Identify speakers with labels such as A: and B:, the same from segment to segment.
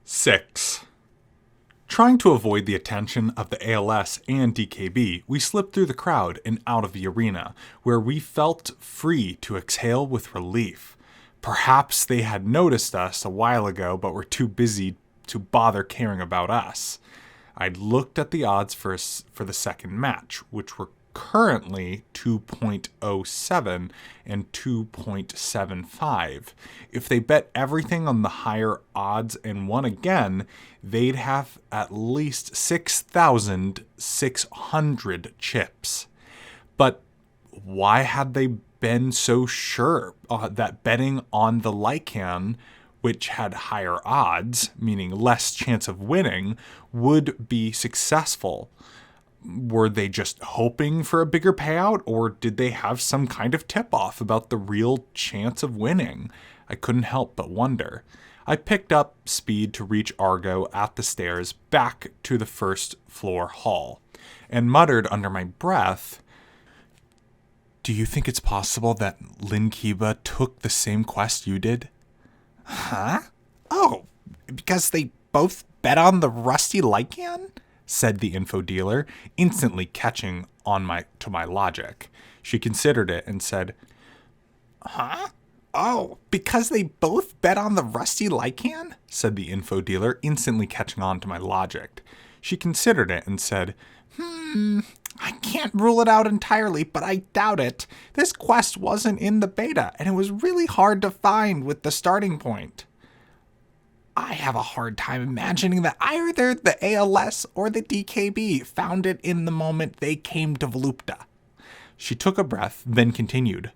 A: 6. Trying to avoid the attention of the ALS and DKB, we slipped through the crowd and out of the arena, where we felt free to exhale with relief. Perhaps they had noticed us a while ago, but were too busy to bother caring about us. I'd looked at the odds for the second match, which were currently 2.07 and 2.75. If they bet everything on the higher odds and won again, they'd have at least 6,600 chips. But why had they been so sure that betting on the Lycan, which had higher odds, meaning less chance of winning, would be successful? Were they just hoping for a bigger payout, or did they have some kind of tip-off about the real chance of winning? I couldn't help but wonder. I picked up speed to reach Argo at the stairs back to the first floor hall, and muttered under my breath, "Do you think it's possible that Lin Kiba took the same quest you did?"
B: Huh? Oh, because they both bet on the rusty Lycan?
A: Said the info dealer, instantly catching on to my logic. She considered it and said,
B: "Huh? Oh, because they both bet on the rusty Lycan?"
A: said the info dealer, instantly catching on to my logic. She considered it and said,
B: I can't rule it out entirely, but I doubt it. This quest wasn't in the beta, and it was really hard to find with the starting point. I have a hard time imagining that either the ALS or the DKB found it in the moment they came to Volupta.
A: She took a breath, then continued.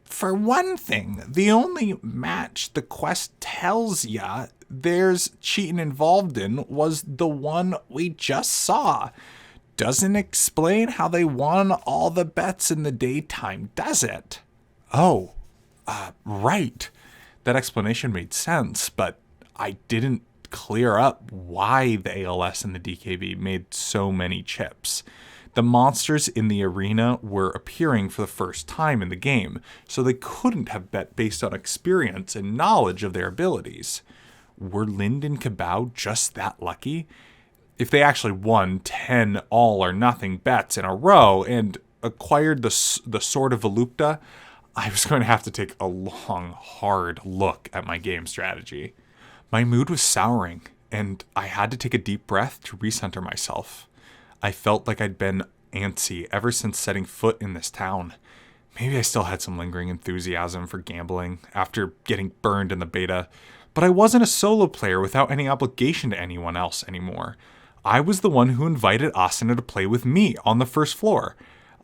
B: For one thing, the only match the quest tells ya there's cheating involved in was the one we just saw. Doesn't explain how they won all the bets in the daytime, does it?
A: Oh, right. That explanation made sense, but I didn't clear up why the ALS and the DKB made so many chips. The monsters in the arena were appearing for the first time in the game, so they couldn't have bet based on experience and knowledge of their abilities. Were Lind and Kabao just that lucky? If they actually won 10 all or nothing bets in a row and acquired the Sword of Volupta, I was going to have to take a long, hard look at my game strategy. My mood was souring, and I had to take a deep breath to recenter myself. I felt like I'd been antsy ever since setting foot in this town. Maybe I still had some lingering enthusiasm for gambling after getting burned in the beta, but I wasn't a solo player without any obligation to anyone else anymore. I was the one who invited Asuna to play with me on the first floor.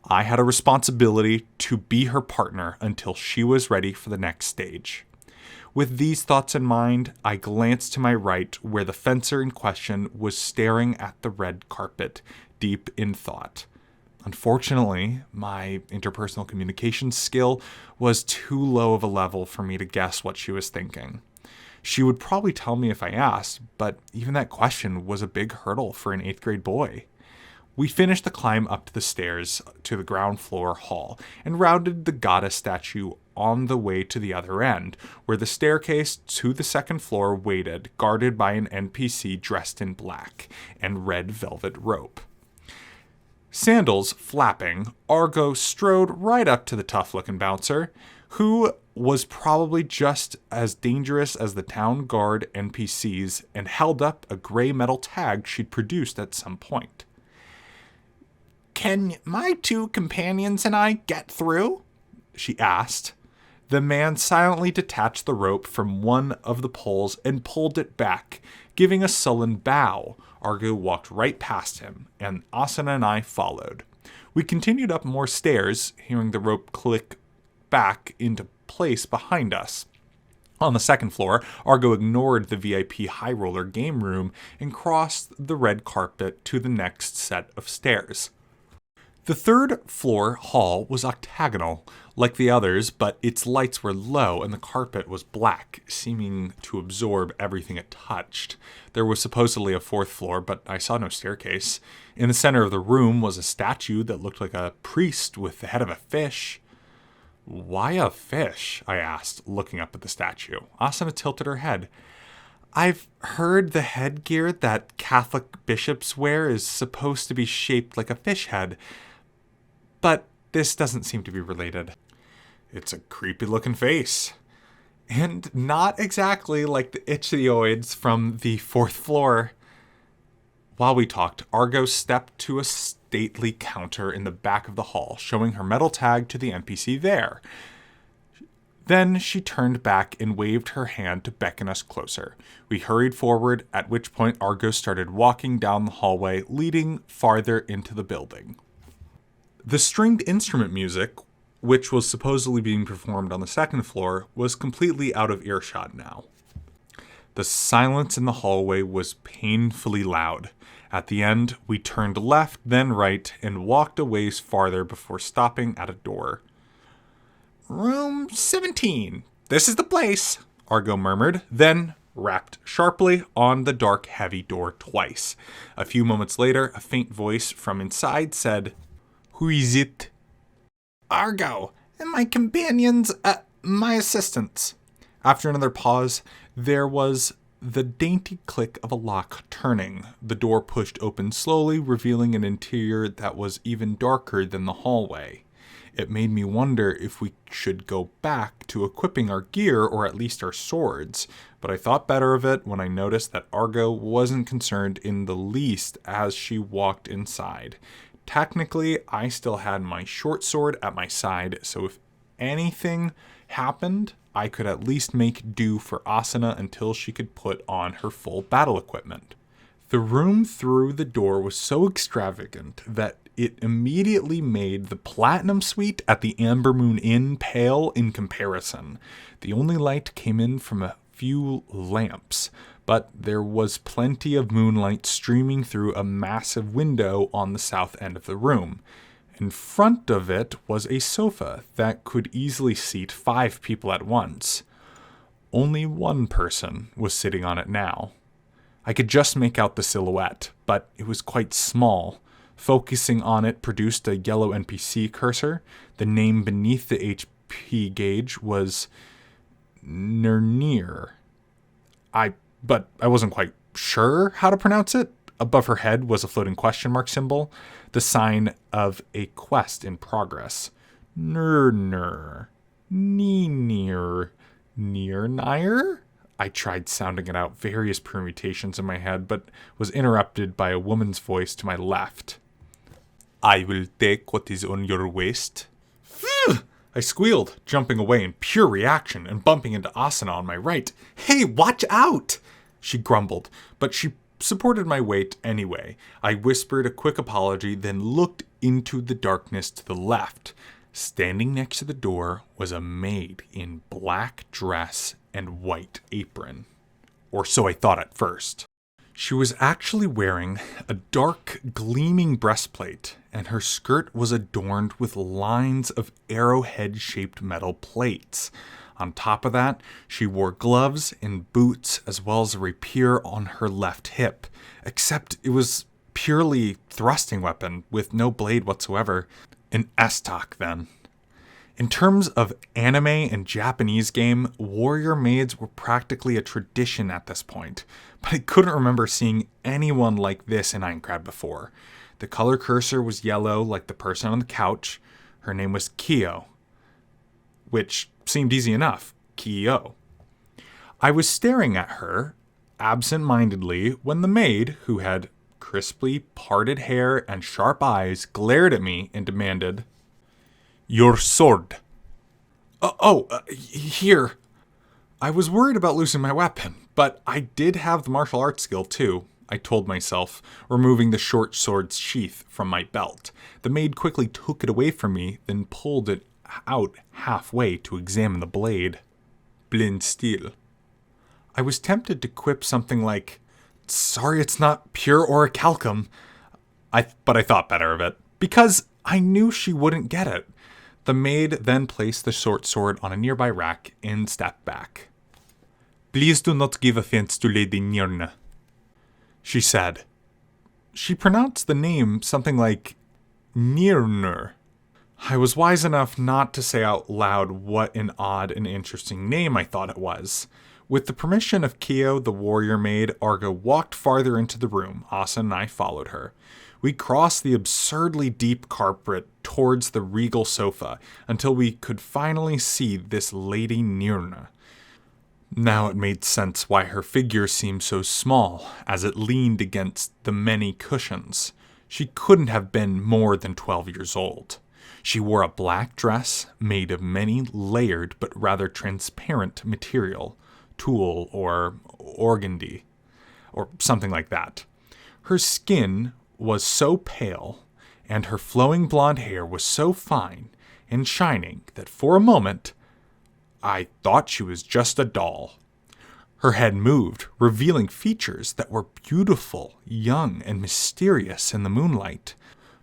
A: I had a responsibility to be her partner until she was ready for the next stage. With these thoughts in mind, I glanced to my right where the fencer in question was staring at the red carpet, deep in thought. Unfortunately, my interpersonal communication skill was too low of a level for me to guess what she was thinking. She would probably tell me if I asked, but even that question was a big hurdle for an 8th grade boy. We finished the climb up the stairs to the ground floor hall and rounded the goddess statue on the way to the other end, where the staircase to the second floor waited, guarded by an NPC dressed in black and red velvet rope. Sandals flapping, Argo strode right up to the tough-looking bouncer, who was probably just as dangerous as the town guard NPCs, and held up a gray metal tag she'd produced at some point.
B: "Can my 2 companions and I get through?"
A: she asked. The man silently detached the rope from one of the poles and pulled it back, giving a sullen bow. Argo walked right past him, and Asuna and I followed. We continued up more stairs, hearing the rope click back into place behind us. On the second floor, Argo ignored the VIP high roller game room and crossed the red carpet to the next set of stairs. The third floor hall was octagonal, like the others, but its lights were low and the carpet was black, seeming to absorb everything it touched. There was supposedly a 4th floor, but I saw no staircase. In the center of the room was a statue that looked like a priest with the head of a fish. "Why a fish?" I asked, looking up at the statue. Asuna tilted her head. I've heard the headgear that Catholic bishops wear is supposed to be shaped like a fish head, but this doesn't seem to be related. It's a creepy looking face. And not exactly like the ichthyoids from the 4th floor. While we talked, Argo stepped to a stately counter in the back of the hall, showing her metal tag to the NPC there. Then she turned back and waved her hand to beckon us closer. We hurried forward, at which point Argo started walking down the hallway, leading farther into the building. The stringed instrument music, which was supposedly being performed on the 2nd floor, was completely out of earshot now. The silence in the hallway was painfully loud. At the end, we turned left, then right, and walked a ways farther before stopping at a door.
B: Room 17. This is the place,
A: Argo murmured, then rapped sharply on the dark, heavy door twice. A few moments later, a faint voice from inside said, "Who is it?"
B: Argo, and my companions, my assistants.
A: After another pause, there was the dainty click of a lock turning. The door pushed open slowly, revealing an interior that was even darker than the hallway. It made me wonder if we should go back to equipping our gear or at least our swords, but I thought better of it when I noticed that Argo wasn't concerned in the least as she walked inside. Technically, I still had my short sword at my side, so if anything happened, I could at least make do for Asuna until she could put on her full battle equipment. The room through the door was so extravagant that it immediately made the Platinum Suite at the Amber Moon Inn pale in comparison. The only light came in from a few lamps, but there was plenty of moonlight streaming through a massive window on the south end of the room. In front of it was a sofa that could easily seat 5 people at once. Only one person was sitting on it now. I could just make out the silhouette, but it was quite small. Focusing on it produced a yellow NPC cursor. The name beneath the HP gauge was Nernir. But I wasn't quite sure how to pronounce it. Above her head was a floating question mark symbol, the sign of a quest in progress. Nernir. Neenir. Nirnir? I tried sounding it out, various permutations in my head, but was interrupted by a woman's voice to my left. "I will take what is on your waist." I squealed, jumping away in pure reaction and bumping into Asuna on my right. "Hey, watch out!" she grumbled, but she supported my weight anyway. I whispered a quick apology, then looked into the darkness to the left. Standing next to the door was a maid in black dress and white apron. Or so I thought at first. She was actually wearing a dark, gleaming breastplate, and her skirt was adorned with lines of arrowhead-shaped metal plates. On top of that, she wore gloves and boots as well as a rapier on her left hip, except it was purely thrusting weapon with no blade whatsoever. An Estok, then. In terms of anime and Japanese game, warrior maids were practically a tradition at this point, but I couldn't remember seeing anyone like this in Aincrad before. The color cursor was yellow like the person on the couch. Her name was Kyo, which seemed easy enough, Kyo. I was staring at her absent-mindedly when the maid, who had crisply parted hair and sharp eyes, glared at me and demanded, "Your sword." Here. I was worried about losing my weapon, but I did have the martial arts skill too, I told myself, removing the short sword's sheath from my belt. The maid quickly took it away from me, then pulled it out halfway to examine the blade. Blind steel. I was tempted to quip something like, "Sorry it's not pure orichalcum," but I thought better of it, because I knew she wouldn't get it. The maid then placed the short sword on a nearby rack and stepped back. "Please do not give offense to Lady Nirna," she said. She pronounced the name something like Nirnur. I was wise enough not to say out loud what an odd and interesting name I thought it was. With the permission of Kyo, the warrior maid, Argo walked farther into the room. Asa and I followed her. We crossed the absurdly deep carpet towards the regal sofa until we could finally see this Lady Nirna. Now it made sense why her figure seemed so small as it leaned against the many cushions. She couldn't have been more than 12 years old. She wore a black dress made of many layered but rather transparent material, tulle or organdy, or something like that. Her skin was so pale, and her flowing blonde hair was so fine and shining that for a moment I thought she was just a doll. Her head moved, revealing features that were beautiful, young, and mysterious in the moonlight.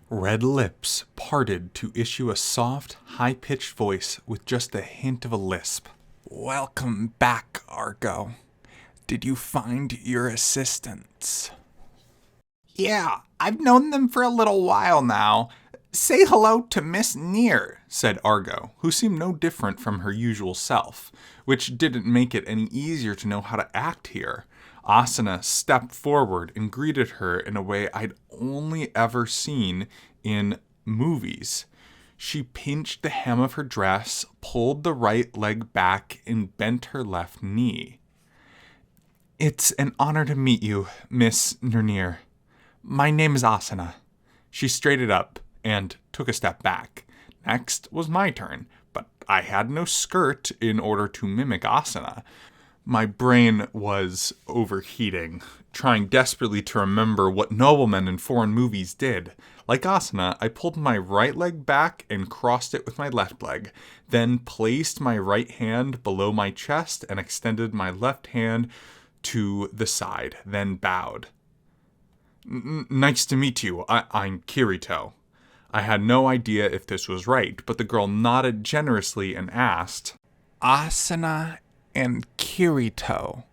A: Red lips parted to issue a soft, high-pitched voice with just a hint of a lisp.
B: Welcome back, Argo. Did you find your assistants? Yeah, I've known them for a little while now. Say hello to Miss Near, said Argo, who seemed no different from her usual self, which didn't make it any easier to know how to act here. Asuna stepped forward and greeted her in a way I'd only ever seen in movies. She pinched the hem of her dress, pulled the right leg back, and bent her left knee. It's an honor to meet you, Miss Nirnir. My name is Asuna. She straightened up and took a step back. Next was my turn, but I had no skirt in order to mimic Asuna. My brain was overheating, trying desperately to remember what noblemen in foreign movies did. Like Asuna, I pulled my right leg back and crossed it with my left leg, then placed my right hand below my chest and extended my left hand to the side, then bowed. Nice to meet you. I'm Kirito. I had no idea if this was right, but the girl nodded generously and asked, Asuna and Kirito.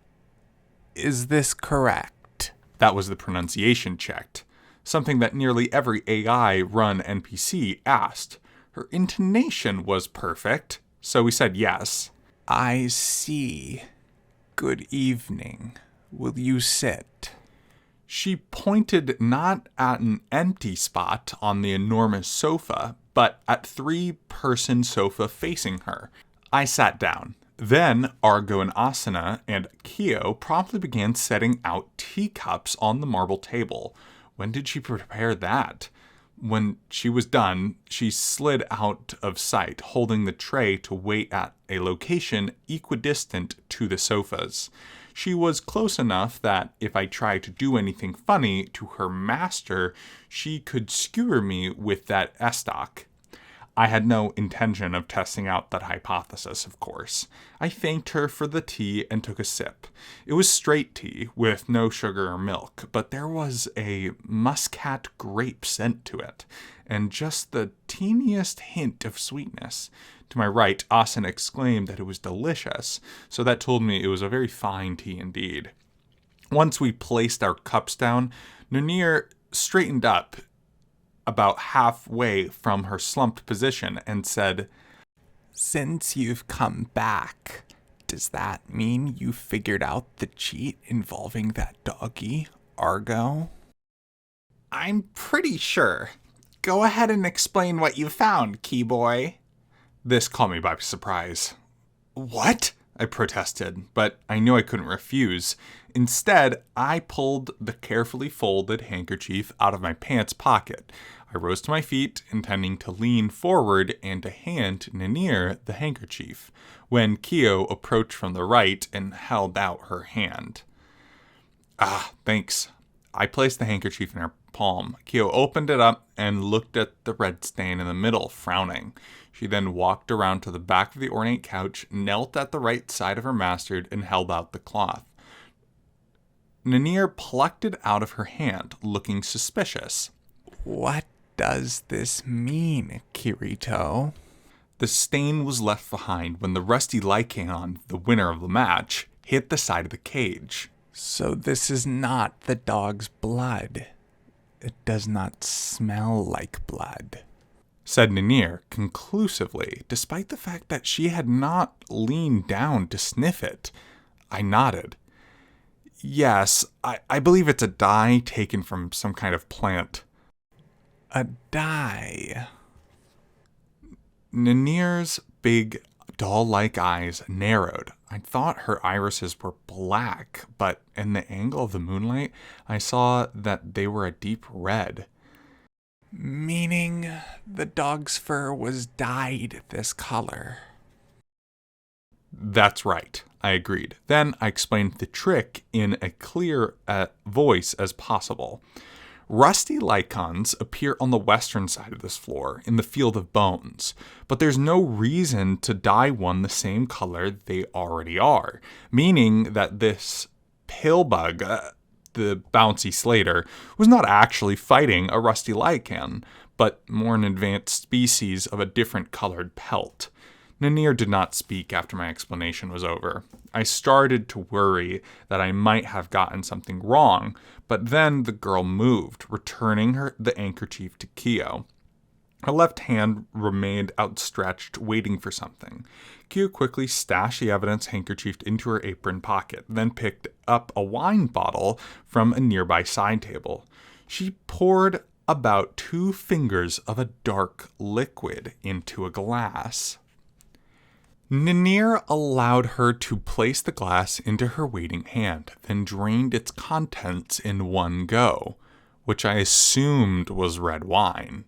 B: Is this correct?
A: That was the pronunciation checked, something that nearly every AI-run NPC asked. Her intonation was perfect, so we said yes.
B: I see. Good evening. Will you sit?
A: She pointed not at an empty spot on the enormous sofa, but at three-person sofa facing her. I sat down. Then Argo and Asuna and Kyo promptly began setting out teacups on the marble table. When did she prepare that? When she was done, she slid out of sight, holding the tray to wait at a location equidistant to the sofas. She was close enough that if I tried to do anything funny to her master, she could skewer me with that estoc. I had no intention of testing out that hypothesis, of course. I thanked her for the tea and took a sip. It was straight tea, with no sugar or milk, but there was a muscat grape scent to it, and just the teeniest hint of sweetness. To my right, Asen exclaimed that it was delicious, so that told me it was a very fine tea indeed. Once we placed our cups down, Nunir straightened up about halfway from her slumped position and said,
B: Since you've come back, does that mean you figured out the cheat involving that doggy, Argo? I'm pretty sure. Go ahead and explain what you found, Keyboy.
A: This caught me by surprise. What? I protested, but I knew I couldn't refuse. Instead, I pulled the carefully folded handkerchief out of my pants pocket. I rose to my feet, intending to lean forward and to hand Ninir the handkerchief, when Kyo approached from the right and held out her hand. Ah, thanks. I placed the handkerchief in her palm. Kyo opened it up and looked at the red stain in the middle, frowning. She then walked around to the back of the ornate couch, knelt at the right side of her master, and held out the cloth. Ninir plucked it out of her hand, looking suspicious.
B: What does this mean, Kirito?
A: The stain was left behind when the rusty Lycaon, the winner of the match, hit the side of the cage.
B: So this is not the dog's blood. It does not smell like blood,
A: said Ninir conclusively, despite the fact that she had not leaned down to sniff it. I nodded. Yes, I believe it's a dye taken from some kind of plant.
B: A dye.
A: Nanir's big, doll-like eyes narrowed. I thought her irises were black, but in the angle of the moonlight, I saw that they were a deep red.
B: Meaning the dog's fur was dyed this color.
A: That's right, I agreed. Then I explained the trick in a clear voice as possible. Rusty lichens appear on the western side of this floor, in the field of bones, but there's no reason to dye one the same color they already are, meaning that this pale bug, the bouncy Slater, was not actually fighting a rusty lichen, but more an advanced species of a different colored pelt. Nanir did not speak after my explanation was over. I started to worry that I might have gotten something wrong, but then the girl moved, returning the handkerchief to Kyo. Her left hand remained outstretched, waiting for something. Kyo quickly stashed the evidence handkerchief into her apron pocket, then picked up a wine bottle from a nearby side table. She poured about 2 fingers of a dark liquid into a glass. Nanir allowed her to place the glass into her waiting hand, then drained its contents in one go, which I assumed was red wine.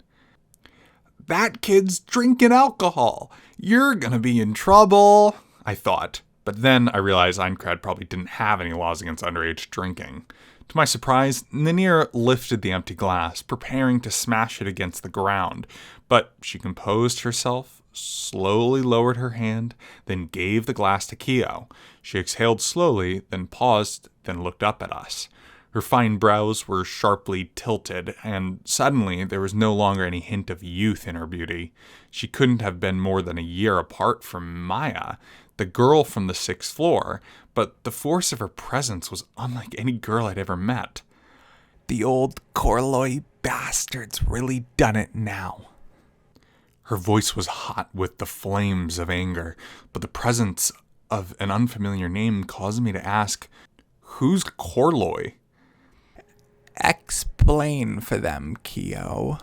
B: That kid's drinking alcohol. You're gonna be in trouble, I thought.
A: But then I realized Eincrad probably didn't have any laws against underage drinking. To my surprise, Nanir lifted the empty glass, preparing to smash it against the ground, but she composed herself, slowly lowered her hand, then gave the glass to Kyo. She exhaled slowly, then paused, then looked up at us. Her fine brows were sharply tilted, and suddenly there was no longer any hint of youth in her beauty. She couldn't have been more than a year apart from Maya, the girl from the 6th floor, but the force of her presence was unlike any girl I'd ever met.
B: The old Korloi bastard's really done it now.
A: Her voice was hot with the flames of anger, but the presence of an unfamiliar name caused me to ask, "Who's Korloi?"
B: Explain for them, Kyo,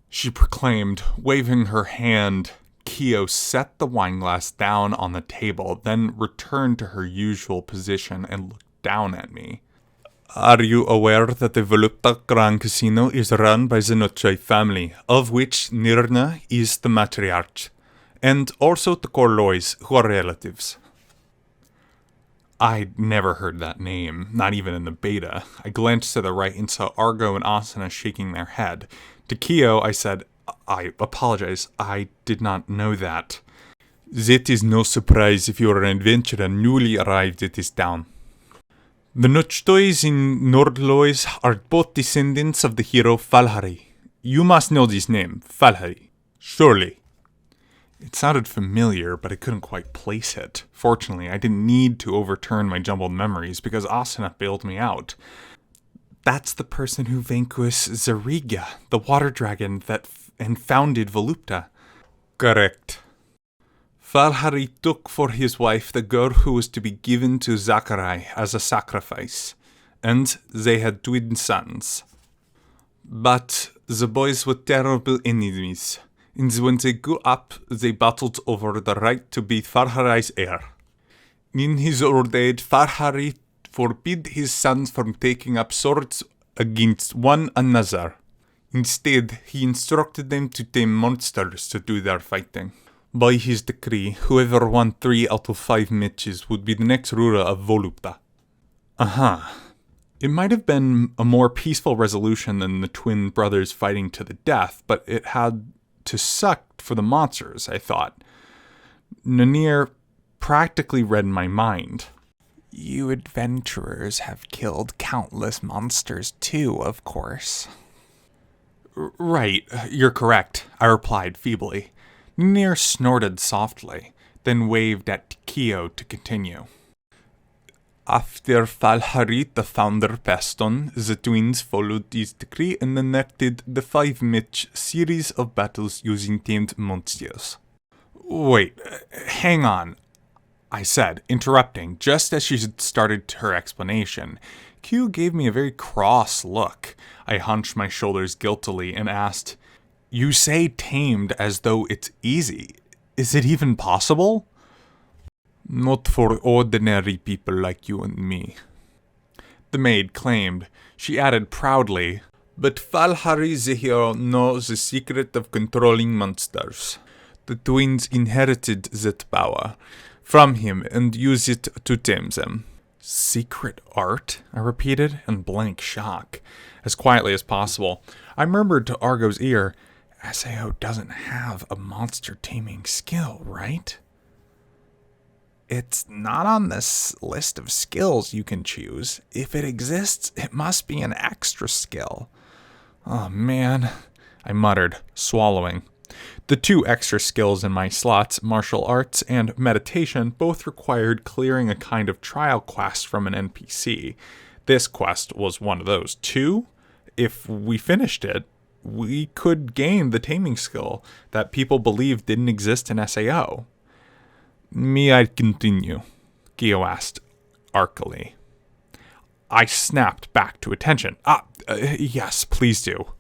A: she proclaimed, waving her hand. Kyo set the wineglass down on the table, then returned to her usual position and looked down at me.
C: Are you aware that the Volupta Grand Casino is run by the Noche family, of which Nirna is the matriarch, and also the Korlois, who are relatives?
A: I'd never heard that name, not even in the beta. I glanced to the right and saw Argo and Asuna shaking their head. To Kyo, I said, "I apologize, I did not know that."
C: That is no surprise if you are an adventurer newly arrived at this town. The Nochtois and Nordlois are both descendants of the hero Falhari. You must know this name, Falhari. Surely.
A: It sounded familiar, but I couldn't quite place it. Fortunately, I didn't need to overturn my jumbled memories because Asuna bailed me out. That's the person who vanquished Zariga, the water dragon and founded Volupta.
C: Correct. Falhari took for his wife the girl who was to be given to Zachary as a sacrifice, and they had twin sons. But the boys were terrible enemies, and when they grew up, they battled over the right to be Falhari's heir. In his old age, Falhari forbid his sons from taking up swords against one another. Instead, he instructed them to tame monsters to do their fighting. By his decree, whoever won 3 out of 5 matches would be the next ruler of Volupta.
A: It might have been a more peaceful resolution than the twin brothers fighting to the death, but it had to suck for the monsters, I thought. Nanir practically read my mind.
B: You adventurers have killed countless monsters too, of course.
A: Right, you're correct, I replied feebly. Nanir snorted softly, then waved at Kyo to continue.
C: After Falhari, the founder, passed on, the twins followed his decree and enacted the 5-match series of battles using tamed monsters.
A: Wait, hang on. I said, interrupting just as she had started her explanation. Q gave me a very cross look. I hunched my shoulders guiltily and asked, "You say tamed as though it's easy. Is it even possible?" "Not for ordinary people like you and me," the maid claimed. She added proudly, "But Falhari the hero knows the secret of controlling monsters. The twins inherited that power from him and use it to tame them." "Secret art?" I repeated in blank shock. As quietly as possible, I murmured to Argo's ear, "Sao doesn't have a monster taming skill, right?" "It's not on this list of skills you can choose. If it exists, it must be an extra skill." "Oh man," I muttered, swallowing. The 2 extra skills in my slots, martial arts and meditation, both required clearing a kind of trial quest from an NPC. This quest was one of those. 2, if we finished it, we could gain the taming skill that people believed didn't exist in SAO. "May I continue?" Gio asked arcily. I snapped back to attention. Yes, please do."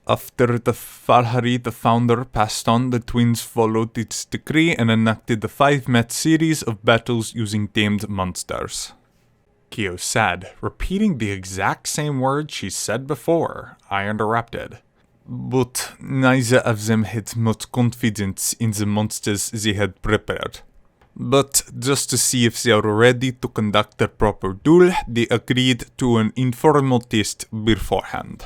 A: "After the Falhari, the founder, passed on, the twins followed its decree and enacted the 5-match series of battles using tamed monsters," Kyo said, repeating the exact same words she said before. I interrupted. "But neither of them had much confidence in the monsters they had prepared. But just to see if they are ready to conduct a proper duel, they agreed to an informal test beforehand.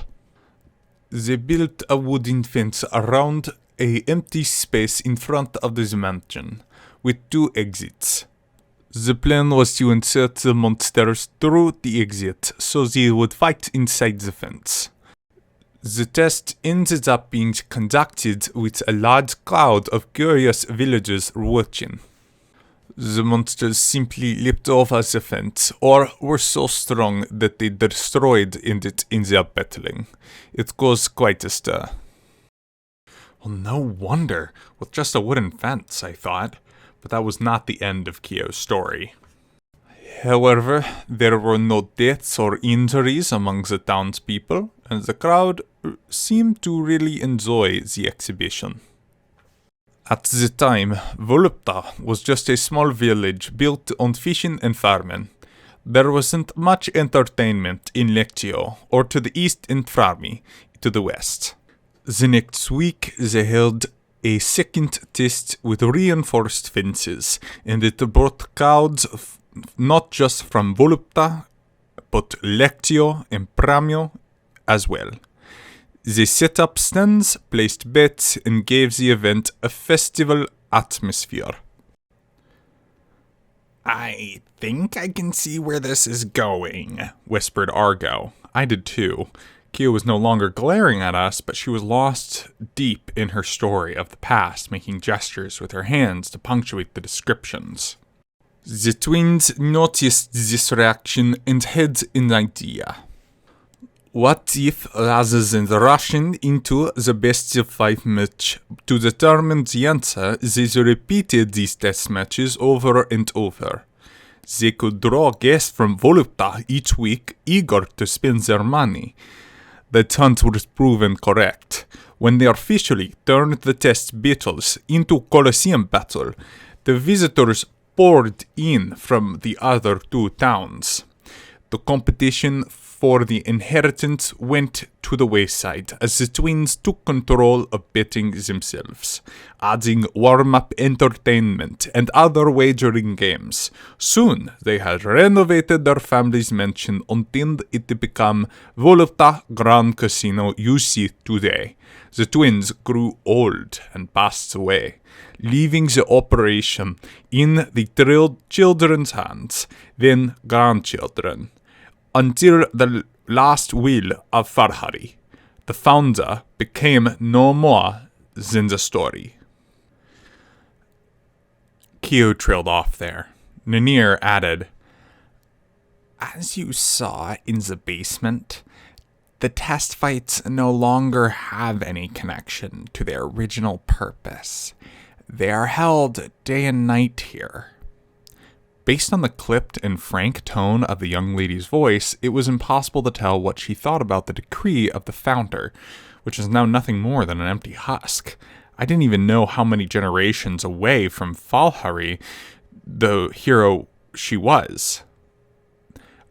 A: They built a wooden fence around an empty space in front of the mansion, with 2 exits. The plan was to insert the monsters through the exit, so they would fight inside the fence. The test ended up being conducted with a large crowd of curious villagers watching. The monsters simply leaped over the fence, or were so strong that they destroyed it in their battling. It caused quite a stir." Well, no wonder, with just a wooden fence, I thought. But that was not the end of Kyo's story. "However, there were no deaths or injuries among the townspeople, and the crowd seemed to really enjoy the exhibition. At the time, Volupta was just a small village built on fishing and farming. There wasn't much entertainment in Lectio, or to the east in Frarmi, to the west. The next week they held a second test with reinforced fences, and it brought crowds not just from Volupta, but Lectio and Pramio as well. They set up stands, placed bets, and gave the event a festival atmosphere." "I think I can see where this is going," whispered Argo. I did too. Kyo was no longer glaring at us, but she was lost deep in her story of the past, making gestures with her hands to punctuate the descriptions. "The twins noticed this reaction and had an idea. What if, rather than rushing into the best of 5 match to determine the answer, they repeated these test matches over and over? They could draw guests from Volupta each week, eager to spend their money. The hunt was proven correct. When they officially turned the test battles into Colosseum battle, the visitors poured in from the other 2 towns. The competition for the inheritance went to the wayside as the twins took control of betting themselves, adding warm-up entertainment and other wagering games. Soon they had renovated their family's mansion until it became Volupta Grand Casino you see today. The twins grew old and passed away, leaving the operation in the children's hands, then grandchildren, until the last will of Farhari. The founder became no more than the story." Kyo trailed off there. Nanir added, "As you saw in the basement, the test fights no longer have any connection to their original purpose. They are held day and night here. Based on the clipped and frank tone of the young lady's voice, it was impossible to tell what she thought about the decree of the founder, which is now nothing more than an empty husk. I didn't even know how many generations away from Falhari, the hero she was.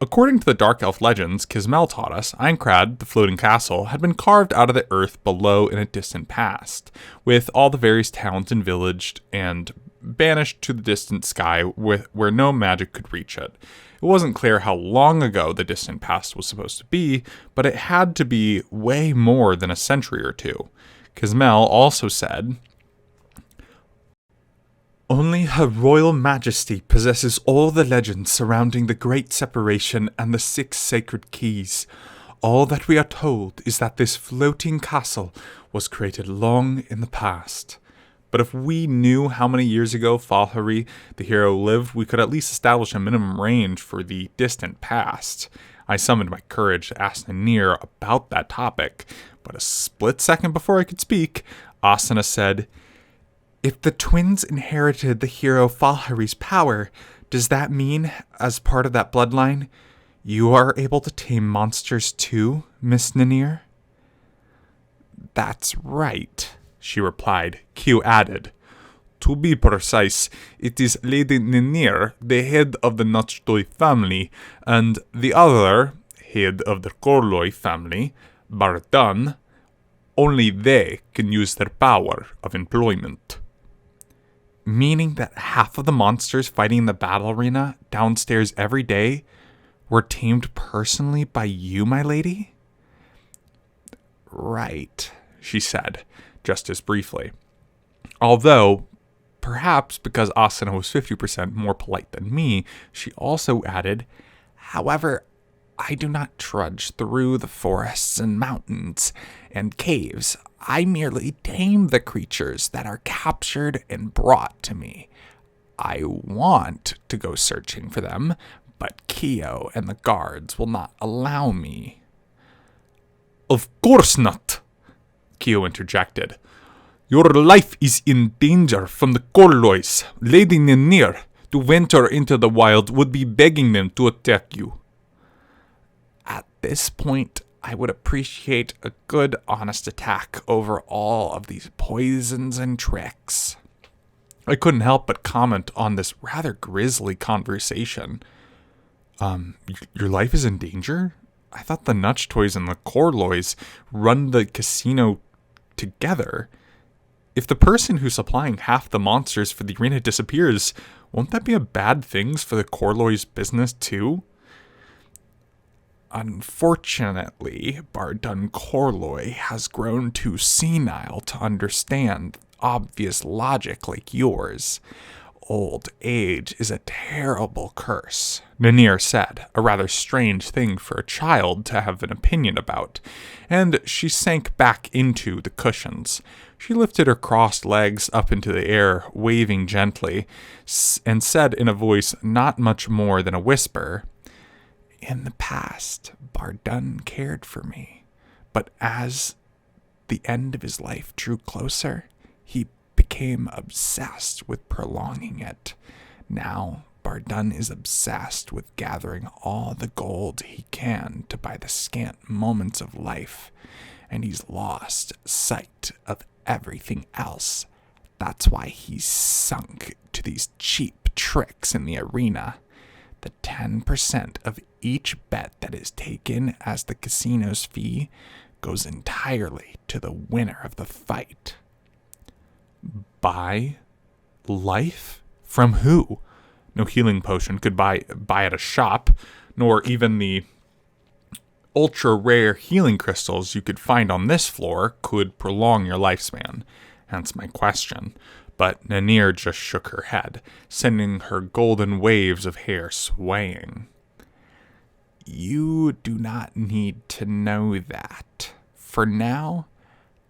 A: According to the Dark Elf legends Kismel taught us, Aincrad, the floating castle, had been carved out of the earth below in a distant past, with all the various towns and villages and banished to the distant sky where no magic could reach it. It wasn't clear how long ago the distant past was supposed to be, but it had to be way more than a century or two. Kismel also said, "Only Her Royal Majesty possesses all the legends surrounding the Great Separation and the 6 sacred keys. All that we are told is that this floating castle was created long in the past. But if we knew how many years ago Falhari, the hero, lived, we could at least establish a minimum range for the distant past." I summoned my courage to ask Nanir about that topic, but a split second before I could speak, Asuna said, "If the twins inherited the hero Falhari's power, does that mean, as part of that bloodline, you are able to tame monsters too, Miss Nanir?" "That's right," she replied. Q added, "To be precise, it is Lady Nanir, the head of the Notchdoi family, and the other, head of the Korloi family, Bardan. Only they can use their power of employment." "Meaning that half of the monsters fighting in the battle arena downstairs every day were tamed personally by you, my lady?" "Right," she said, just as briefly. Although, perhaps because Asuna was 50% more polite than me, she also added, "However, I do not trudge through the forests and mountains and caves. I merely tame the creatures that are captured and brought to me. I want to go searching for them, but Kyo and the guards will not allow me." "Of course not," Kyo interjected. "Your life is in danger from the Korlois. Lady Nanir, to venture into the wild would be begging them to attack you." "At this point, I would appreciate a good, honest attack over all of these poisons and tricks." I couldn't help but comment on this rather grisly conversation. Your life is in danger? I thought the Nutch Toys and the Korlois run the casino together. If the person who's supplying half the monsters for the arena disappears, won't that be a bad thing for the Korloi's business too? Unfortunately, Bardun Korloi has grown too senile to understand obvious logic like yours. Old age is a terrible curse, Nanir said, a rather strange thing for a child to have an opinion about, and she sank back into the cushions. She lifted her crossed legs up into the air, waving gently, and said in a voice not much more than a whisper, "In the past, Bardun cared for me, but as the end of his life drew closer, he became obsessed with prolonging it. Now, Bardun is obsessed with gathering all the gold he can to buy the scant moments of life, and he's lost sight of everything else. That's why he's sunk to these cheap tricks in the arena. The 10% of each bet that is taken as the casino's fee goes entirely to the winner of the fight." Buy life? From who? No healing potion could buy at a shop, nor even the ultra-rare healing crystals you could find on this floor could prolong your lifespan. Hence my question. But Nanir just shook her head, sending her golden waves of hair swaying. "You do not need to know that. For now,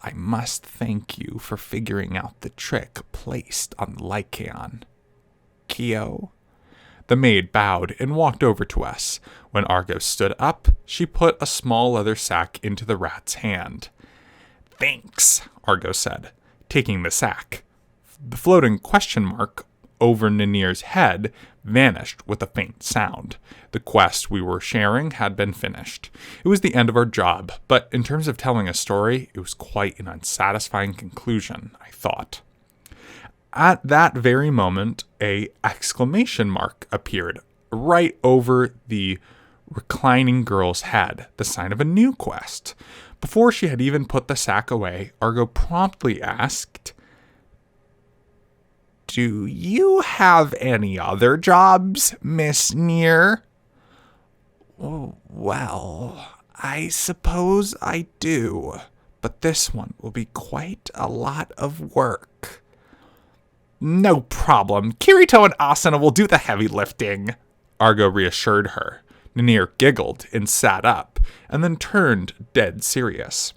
A: I must thank you for figuring out the trick placed on Lycaon. Kyo?" The maid bowed and walked over to us. When Argo stood up, she put a small leather sack into the rat's hand. "Thanks," Argo said, taking the sack.
C: The floating question mark over Ninir's head vanished with a faint sound. The quest we were sharing had been finished. It was the end of our job, but in terms of telling a story, it was quite an unsatisfying conclusion, I thought. At that very moment, a exclamation mark appeared right over the reclining girl's head, the sign of a new quest. Before she had even put the sack away, Argo promptly asked, "Do you have any other jobs, Miss Near?" "Well, I suppose I do, but this one will be quite a lot of work." "No problem. Kirito and Asuna will do the heavy lifting," Argo reassured her. Ninir giggled and sat up, and then turned dead serious.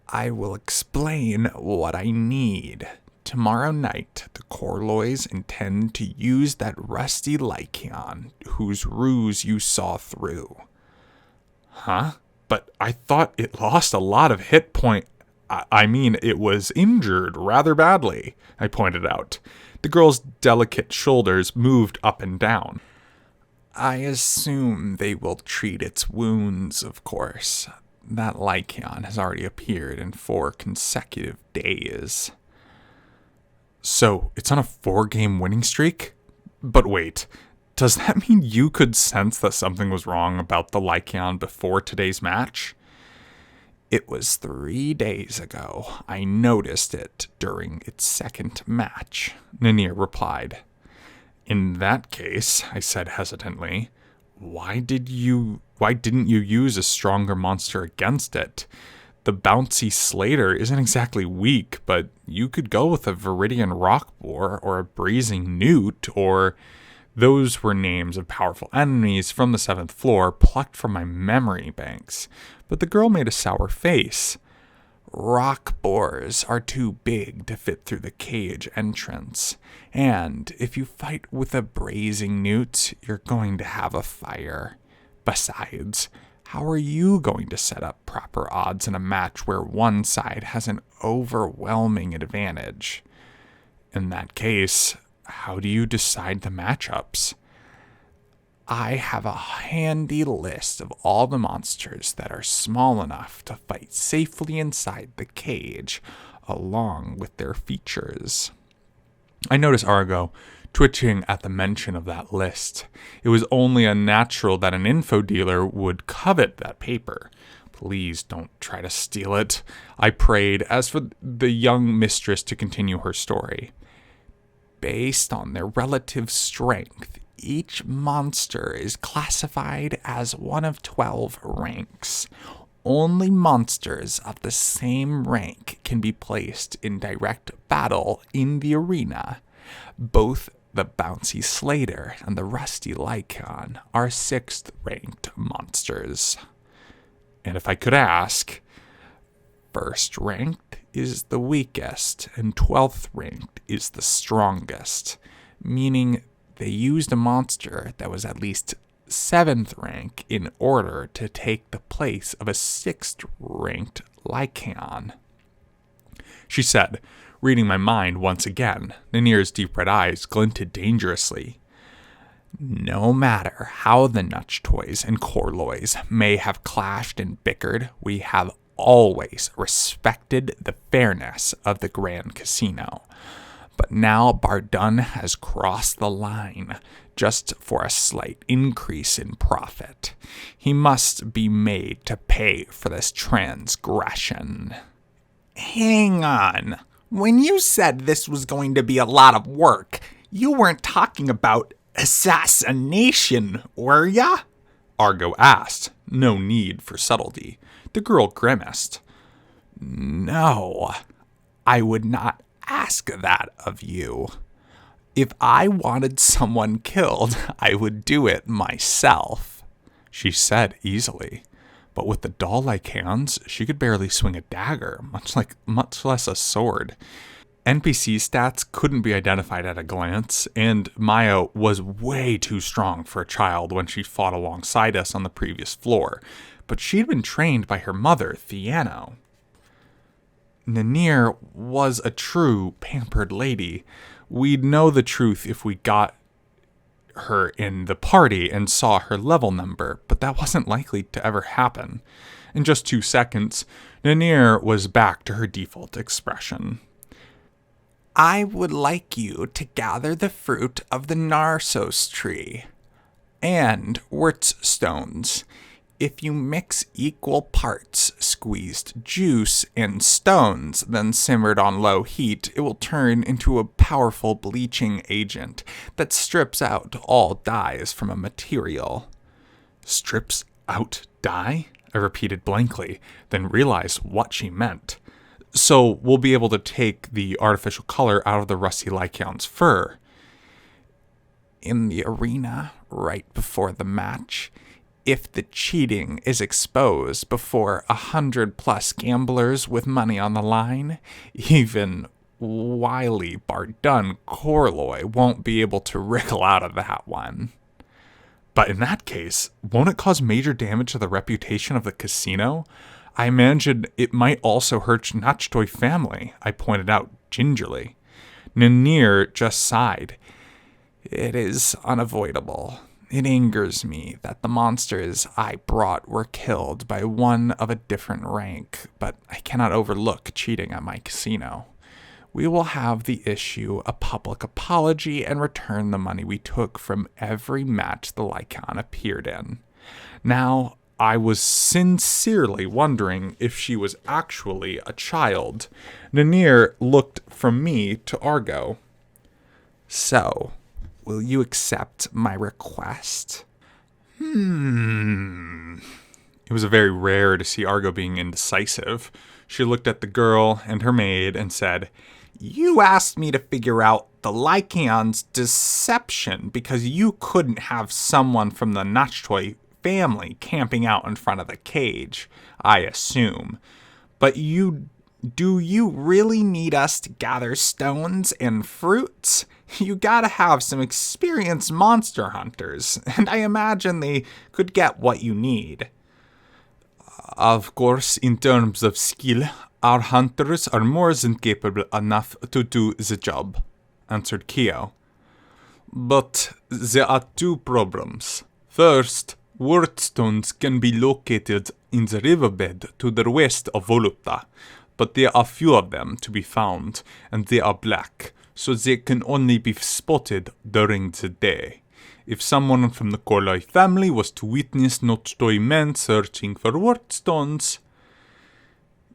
C: "I will explain what I need. Tomorrow night, the Corloys intend to use that rusty Lycaon, whose ruse you saw through." "Huh? But I thought it lost a lot of hit point. I mean, it was injured rather badly," I pointed out. The girl's delicate shoulders moved up and down. "I assume they will treat its wounds, of course. That Lycaon has already appeared in 4 consecutive days." "So, it's on a 4-game winning streak? But wait, does that mean you could sense that something was wrong about the Lycaon before today's match?" "It was 3 days ago. I noticed it during its second match," Ninir replied. "In that case," I said hesitantly, why didn't you use a stronger monster against it? The bouncy Slater isn't exactly weak, but you could go with a Viridian Rockboar or a Brazen Newt, or... Those were names of powerful enemies from the 7th floor plucked from my memory banks, but the girl made a sour face. "Rockboars are too big to fit through the cage entrance, and if you fight with a Brazen Newt, you're going to have a fire. Besides, how are you going to set up proper odds in a match where one side has an overwhelming advantage? In that case, how do you decide the matchups?" "I have a handy list of all the monsters that are small enough to fight safely inside the cage, along with their features." I noticed Argo twitching at the mention of that list. It was only unnatural that an info dealer would covet that paper. "Please don't try to steal it," I prayed, as for the young mistress to continue her story. "Based on their relative strength, each monster is classified as one of 12 ranks. Only monsters of the same rank can be placed in direct battle in the arena. Both the bouncy Slater and the rusty Lycaon are 6th ranked monsters. And if I could ask, 1st ranked is the weakest and 12th ranked is the strongest, meaning they used a monster that was at least 7th rank in order to take the place of a 6th ranked Lycaon," she said, reading my mind once again. Ninir's deep red eyes glinted dangerously. "No matter how the Nutch Toys and Corloys may have clashed and bickered, we have always respected the fairness of the Grand Casino. But now Bardun has crossed the line just for a slight increase in profit. He must be made to pay for this transgression."
B: Hang on. When you said this was going to be a lot of work, you weren't talking about assassination, were ya?
C: Argo asked. No need for subtlety. The girl grimaced.
B: "No, I would not ask that of you. If I wanted someone killed, I would do it myself,"
C: she said easily. But with the doll-like hands, she could barely swing a dagger, much less a sword. NPC stats couldn't be identified at a glance, and Maya was way too strong for a child when she fought alongside us on the previous floor, but she'd been trained by her mother, Theano.
A: Nanir was a true pampered lady. We'd know the truth if we got her in the party and saw her level number, but that wasn't likely to ever happen. In just 2 seconds, Nanir was back to her default expression.
B: I would like you to gather the fruit of the narsos tree and Wirtz stones. If you mix equal parts squeezed juice and stones, then simmered on low heat, it will turn into a powerful bleaching agent that strips out all dyes from a material.
A: Strips out dye? I repeated blankly, then realized what she meant. So we'll be able to take the artificial color out of the rusty Lycaon's fur.
B: In the arena, right before the match, if the cheating is exposed before 100+ gamblers with money on the line, even wily Bardun Corloy won't be able to wriggle out of that one.
A: But in that case, won't it cause major damage to the reputation of the casino? I imagine it might also hurt Nachtoy family, I pointed out gingerly. Nanir just sighed.
B: It is unavoidable. It angers me that the monsters I brought were killed by one of a different rank, but I cannot overlook cheating at my casino. We will have the issue a public apology and return the money we took from every match the Lycaon appeared in.
A: Now, I was sincerely wondering if she was actually a child. Nanir looked from me to Argo.
B: So, will you accept my request?
A: It was very rare to see Argo being indecisive. She looked at the girl and her maid and said,
B: You asked me to figure out the Lycaon's deception because you couldn't have someone from the Nachtoy family camping out in front of the cage, I assume. But do you really need us to gather stones and fruits? You gotta have some experienced monster hunters, and I imagine they could get what you need.
C: Of course, in terms of skill, our hunters are more than capable enough to do the job, answered Keo. But there are 2 problems. First, wordstones can be located in the riverbed to the west of Volupta, but there are few of them to be found, and they are black, so they can only be spotted during the day. If someone from the Corloy family was to witness Notstoy men searching for wordstones,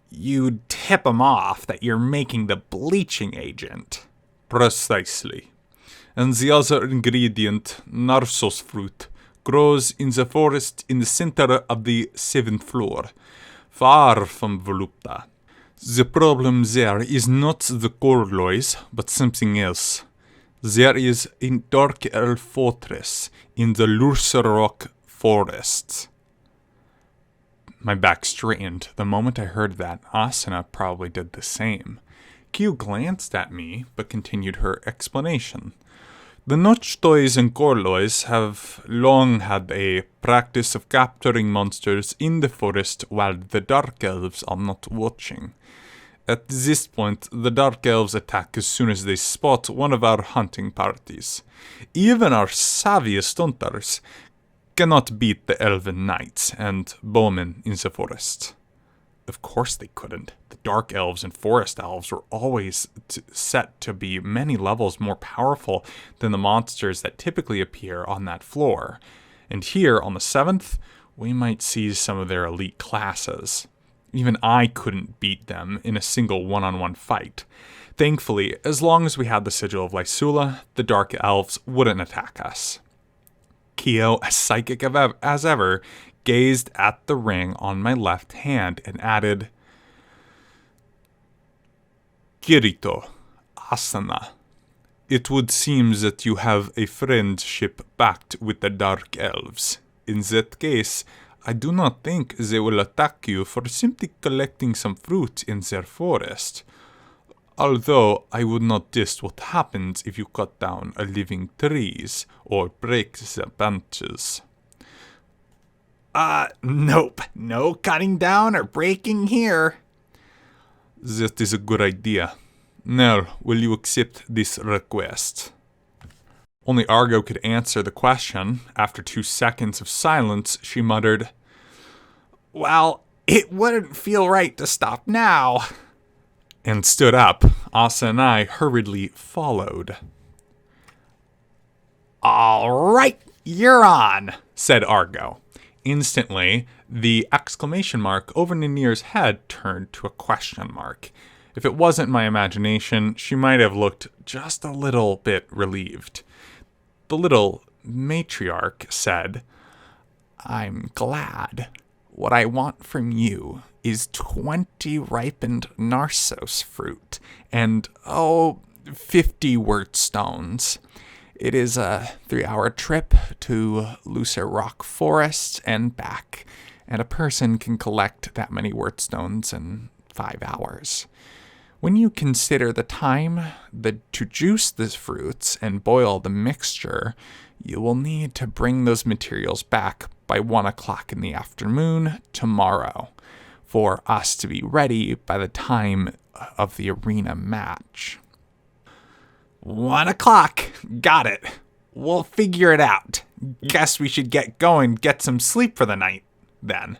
B: you'd tip them off that you're making the bleaching agent.
C: Precisely. And the other ingredient, narsos fruit, grows in the forest in the center of the 7th floor, far from Volupta. The problem there is not the Corloys, but something else. There is a dark elf fortress in the Lurserok forests.
A: My back straightened the moment I heard that. Asuna probably did the same. Q glanced at me, but continued her explanation.
C: The Notchtoys and Corloys have long had a practice of capturing monsters in the forest while the Dark Elves are not watching. At this point, the Dark Elves attack as soon as they spot one of our hunting parties. Even our savviest hunters cannot beat the Elven Knights and bowmen in the forest.
A: Of course they couldn't. The Dark Elves and Forest Elves were always set to be many levels more powerful than the monsters that typically appear on that floor. And here, on the 7th, we might see some of their elite classes. Even I couldn't beat them in a single one-on-one fight. Thankfully, as long as we had the Sigil of Lysula, the Dark Elves wouldn't attack us. Keo, as psychic as ever, gazed at the ring on my left hand and added,
C: Kirito, Asana, it would seem that you have a friendship pact with the Dark Elves. In that case, I do not think they will attack you for simply collecting some fruit in their forest. Although I would not diss what happens if you cut down a living trees or break the branches.
B: Nope. No cutting down or breaking here.
C: That is a good idea. Now, will you accept this request? Only Argo could answer the question. After 2 seconds of silence, she muttered,
B: Well, it wouldn't feel right to stop now.
C: and stood up. Asa and I hurriedly followed.
B: All right, you're on,
C: said Argo. Instantly, the exclamation mark over Ninir's head turned to a question mark. If it wasn't my imagination, she might have looked just a little bit relieved. The little matriarch said,
B: I'm glad. What I want from you is 20 ripened narcissus fruit and, 50 wort stones. It is a 3-hour trip to Lucerne Rock Forest and back, and a person can collect that many wort stones in 5 hours. When you consider the time to juice the fruits and boil the mixture, you will need to bring those materials back by 1 o'clock in the afternoon tomorrow for us to be ready by the time of the arena match. 1 o'clock. Got it. We'll figure it out. Guess we should get going, get some sleep for the night, then.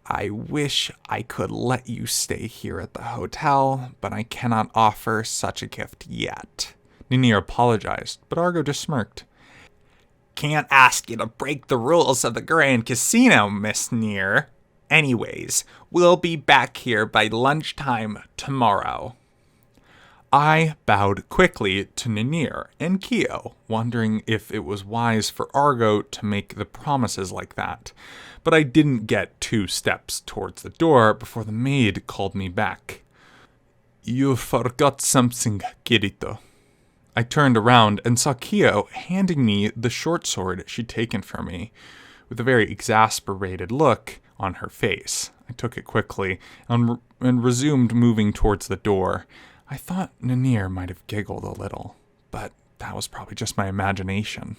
B: I wish I could let you stay here at the hotel, but I cannot offer such a gift yet.
C: Ninir apologized, but Argo just smirked.
B: Can't ask you to break the rules of the Grand Casino, Miss Near. Anyways, we'll be back here by lunchtime tomorrow.
C: I bowed quickly to Ninir and Keo, wondering if it was wise for Argo to make the promises like that. But I didn't get 2 steps towards the door before the maid called me back. You forgot something, Kirito. I turned around and saw Keo handing me the short sword she'd taken from me, with a very exasperated look on her face. I took it quickly and resumed moving towards the door. I thought Ninir might have giggled a little, but that was probably just my imagination.